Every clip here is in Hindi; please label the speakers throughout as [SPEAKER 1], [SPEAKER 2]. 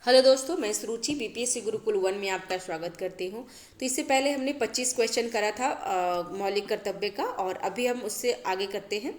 [SPEAKER 1] हेलो दोस्तों, मैं सुरुचि बीपीएससी गुरुकुल 1 में आपका स्वागत करती हूँ। तो इससे पहले हमने 25 क्वेश्चन करा था मौलिक कर्तव्य का, और अभी हम उससे आगे करते हैं।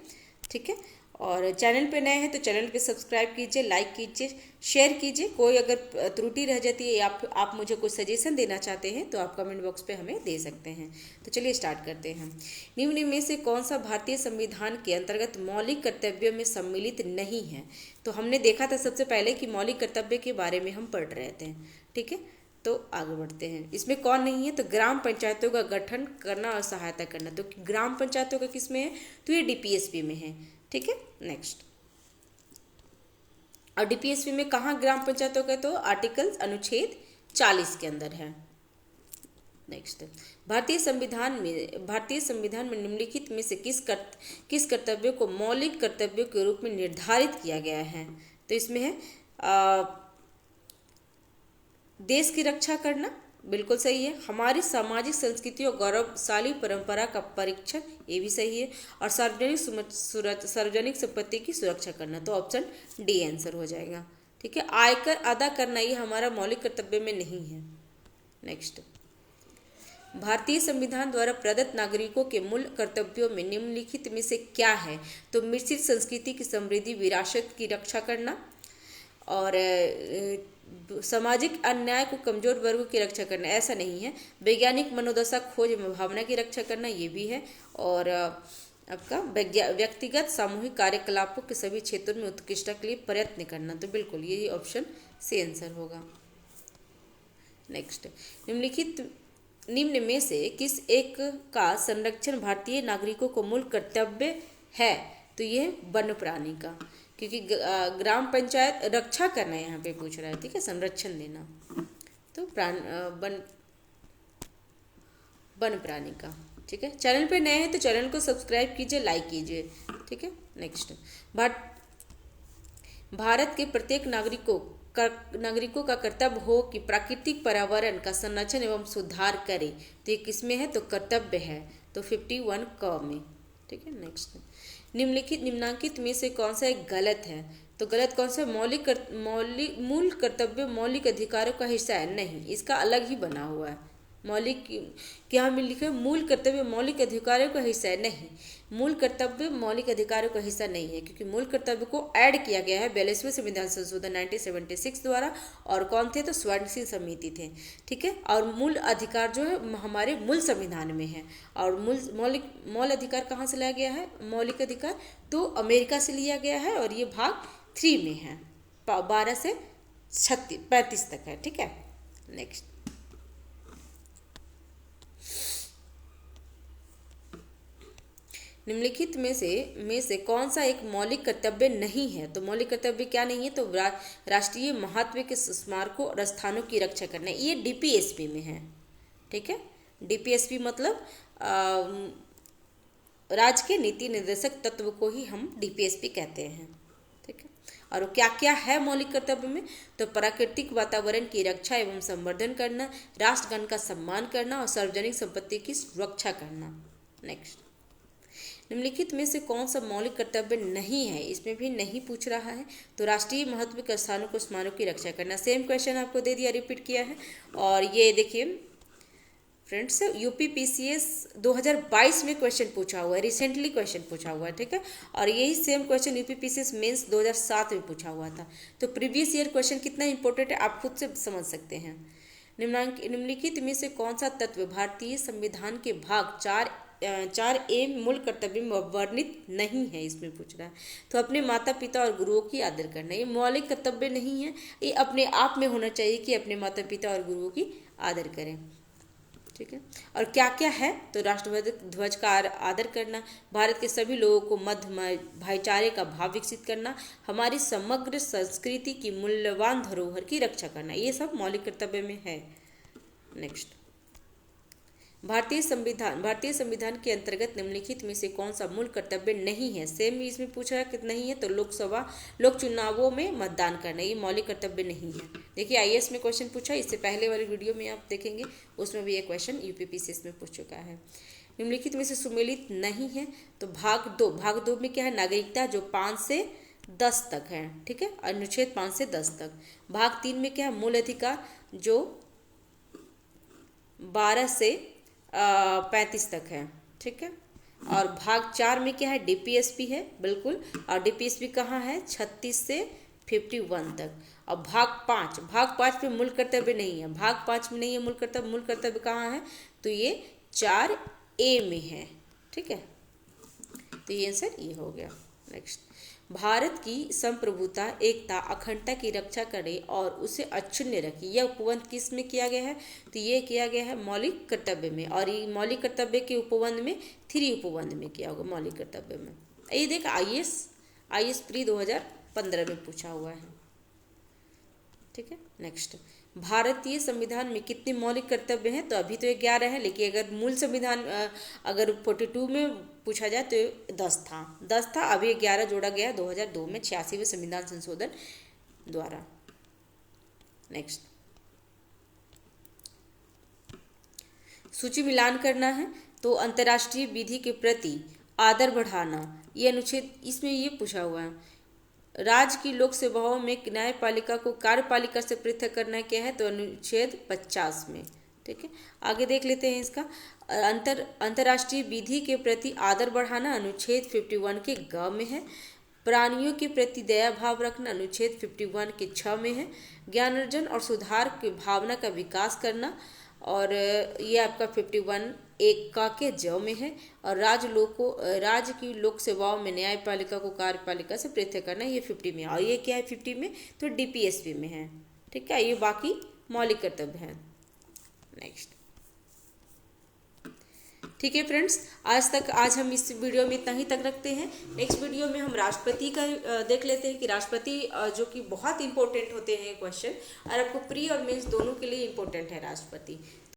[SPEAKER 1] ठीक है। और चैनल पे नए हैं तो चैनल पे सब्सक्राइब कीजिए, लाइक कीजिए, शेयर कीजिए। कोई अगर त्रुटि रह जाती है या आप मुझे कोई सजेशन देना चाहते हैं तो आप कमेंट बॉक्स पे हमें दे सकते हैं। तो चलिए स्टार्ट करते हैं। निम्न में से कौन सा भारतीय संविधान के अंतर्गत मौलिक कर्तव्यों में सम्मिलित नहीं है? तो हमने देखा था सबसे पहले कि मौलिक कर्तव्य के बारे में हम पढ़ रहे थे। ठीक है। तो आगे बढ़ते हैं। इसमें कौन नहीं है? तो ग्राम पंचायतों का गठन करना और सहायता करना। तो ग्राम पंचायतों का किस में है? तो ये डीपीएसपी में है। ठीक है। नेक्स्ट। और डीपीएसपी में कहाँ ग्राम पंचायतों का? तो आर्टिकल अनुच्छेद 40 के अंदर है। नेक्स्ट। भारतीय संविधान में निम्नलिखित में से किस कर्तव्य को मौलिक कर्तव्यों के रूप में निर्धारित किया गया है? तो इसमें है देश की रक्षा करना, बिल्कुल सही है। हमारी सामाजिक संस्कृति और गौरवशाली परंपरा का परीक्षण, ये भी सही है। और सार्वजनिक संपत्ति की सुरक्षा करना, तो ऑप्शन डी आंसर हो जाएगा। ठीक है। आयकर अदा करना, ये हमारा मौलिक कर्तव्य में नहीं है। नेक्स्ट। भारतीय संविधान द्वारा प्रदत्त नागरिकों के मूल कर्तव्यों में निम्नलिखित में से क्या है? तो मिश्रित संस्कृति की समृद्धि, विरासत की रक्षा करना, और सामाजिक अन्याय को कमजोर वर्गों की रक्षा करना, ऐसा नहीं है। वैज्ञानिक मनोदशा, खोज एवं भावना की रक्षा करना, ये भी है। और आपका व्यक्तिगत सामूहिक कार्यकलापों के सभी क्षेत्रों में उत्कृष्टता के लिए प्रयत्न करना, तो बिल्कुल यही ऑप्शन सी आंसर होगा। नेक्स्ट। निम्न में से किस एक का संरक्षण भारतीय नागरिकों को मूल कर्तव्य है? तो ये वन्य प्राणी का, क्योंकि ग्राम पंचायत रक्षा करना यहाँ पे पूछ रहा है। ठीक है। संरक्षण देना, तो वन प्राणी का। ठीक है। चैनल पे नए हैं तो चैनल को सब्सक्राइब कीजिए, लाइक कीजिए। ठीक है। नेक्स्ट। भारत के प्रत्येक नागरिकों का कर्तव्य हो कि प्राकृतिक पर्यावरण का संरक्षण एवं सुधार करे। तो ये किसमें है? तो कर्तव्य है, तो 51 क में। ठीक है। नेक्स्ट। निम्नांकित में से कौन सा एक गलत है? तो गलत कौन सा? मूल कर्तव्य मौलिक अधिकारों का हिस्सा है, नहीं, इसका अलग ही बना हुआ है। मौलिक क्या में लिखा है? मूल कर्तव्य मौलिक अधिकारों का हिस्सा है, नहीं, मूल कर्तव्य मौलिक अधिकारों का हिस्सा नहीं है, क्योंकि मूल कर्तव्य को ऐड किया गया है 42वें संविधान संशोधन 1976 द्वारा। और कौन थे? तो स्वर्ण सिंह समिति थे। ठीक है। और मूल अधिकार जो है हमारे मूल संविधान में है। और मौल अधिकार कहाँ से लाया गया है? मौलिक अधिकार तो अमेरिका से लिया गया है, और ये भाग 3 में है, 12 से 35 तक है। ठीक है। नेक्स्ट। निम्नलिखित में से कौन सा एक मौलिक कर्तव्य नहीं है? तो मौलिक कर्तव्य क्या नहीं है? तो राष्ट्रीय महत्व के स्मारकों और स्थानों की रक्षा करना, ये डीपीएसपी में है। ठीक है। डीपीएसपी मतलब राज्य के नीति निर्देशक तत्व को ही हम डीपीएसपी कहते हैं। ठीक है। और क्या क्या है मौलिक कर्तव्य में? तो प्राकृतिक वातावरण की रक्षा एवं संवर्धन करना, राष्ट्रगान का सम्मान करना, और सार्वजनिक संपत्ति की सुरक्षा करना। नेक्स्ट। निम्नलिखित में से कौन सा मौलिक कर्तव्य नहीं है? इसमें भी नहीं पूछ रहा है। तो राष्ट्रीय महत्व के स्थानों को स्मारकों की रक्षा करना, सेम क्वेश्चन आपको दे दिया, रिपीट किया है। और ये देखिए फ्रेंड्स, यूपीपीसीएस 2022 में क्वेश्चन पूछा हुआ है, रिसेंटली क्वेश्चन पूछा हुआ है। ठीक है। और यही सेम क्वेश्चन यूपीपीसीएस मेंस 2007 में पूछा हुआ था। तो प्रीवियस ईयर क्वेश्चन कितना इंपॉर्टेंट है आप खुद से समझ सकते हैं। निम्नलिखित में से कौन सा तत्व भारतीय संविधान के भाग 4A मूल कर्तव्य में वर्णित नहीं है? इसमें पूछ रहा है। तो अपने माता पिता और गुरुओं की आदर करना, ये मौलिक कर्तव्य नहीं है, ये अपने आप में होना चाहिए कि अपने माता पिता और गुरुओं की आदर करें। ठीक है। और क्या क्या है? तो राष्ट्रध्वज ध्वज का आदर करना, भारत के सभी लोगों को मध्य भाईचारे का भाव विकसित करना, हमारी समग्र संस्कृति की मूल्यवान धरोहर की रक्षा करना, ये सब मौलिक कर्तव्य में है। नेक्स्ट। भारतीय संविधान के अंतर्गत निम्नलिखित में से कौन सा मूल कर्तव्य नहीं है? सेम इसमें पूछ रहा है कि नहीं है, तो लोक चुनावों में मतदान करना, ये मौलिक कर्तव्य नहीं है। देखिए आईएएस में क्वेश्चन पूछा, इससे पहले वाली वीडियो में आप देखेंगे, उसमें भी ये क्वेश्चन यूपीपीसीएस में पूछ चुका है। निम्नलिखित में से सुमेलित नहीं है, तो भाग दो में क्या है? नागरिकता, जो 5 से 10 तक है, ठीक है। अनुच्छेद 5 से 10 तक। भाग 3 में क्या है, मूल अधिकार जो 12 से 35 तक है, ठीक है। और भाग 4 में क्या है, डीपीएसपी है, बिल्कुल। और डीपीएसपी कहाँ है, 36 से 51 तक। और भाग पाँच में मूल कर्तव्य नहीं है, भाग 5 में नहीं है मूल कर्तव्य कहाँ है, तो ये 4A में है, ठीक है। तो ये आंसर ये हो गया। नेक्स्ट, भारत की संप्रभुता, एकता, अखंडता की रक्षा करे और उसे अक्षुण्ण रखे, यह उपबंध किस में किया गया है, तो ये किया गया है मौलिक कर्तव्य में। और ये मौलिक कर्तव्य के उपबंध में 3 उपबंध में किया होगा मौलिक कर्तव्य में। ये देख आईएएस प्री 2015 में पूछा हुआ है, ठीक है। नेक्स्ट, भारतीय संविधान में कितने मौलिक कर्तव्य हैं, तो अभी तो 11 है, लेकिन अगर मूल संविधान अगर 42 में पूछा जाए तो 10 था, अभी 11 जोड़ा गया 2002 में 86वें संविधान संशोधन द्वारा। नेक्स्ट, सूची मिलान करना है, तो अंतर्राष्ट्रीय विधि के प्रति आदर बढ़ाना, ये अनुच्छेद, इसमें ये पूछा हुआ है। राज्य की लोक सेवाओं में न्यायपालिका को कार्यपालिका से पृथक करना क्या है, तो अनुच्छेद 50 में, ठीक है। आगे देख लेते हैं इसका, अंतर्राष्ट्रीय विधि के प्रति आदर बढ़ाना अनुच्छेद 51 के ग में है। प्राणियों के प्रति दया भाव रखना अनुच्छेद 51 के 6 में है। ज्ञान अर्जन और सुधार की भावना का विकास करना, और ये आपका 51 एक का के ज में है। और राज्य की लोक सेवाओं में न्यायपालिका को कार्यपालिका से पृथक करना, ये 50 में। और ये क्या है 50 में, तो डीपीएसपी में है, ठीक है। ये बाकी मौलिक कर्तव्य है। नेक्स्ट, ठीक है फ्रेंड्स, आज हम इस वीडियो में इतना ही तक रखते हैं। नेक्स्ट वीडियो में हम राष्ट्रपति का देख लेते हैं कि राष्ट्रपति जो कि बहुत इंपॉर्टेंट होते हैं क्वेश्चन, और आपको प्री और मेंस दोनों के लिए इंपॉर्टेंट है राष्ट्रपति।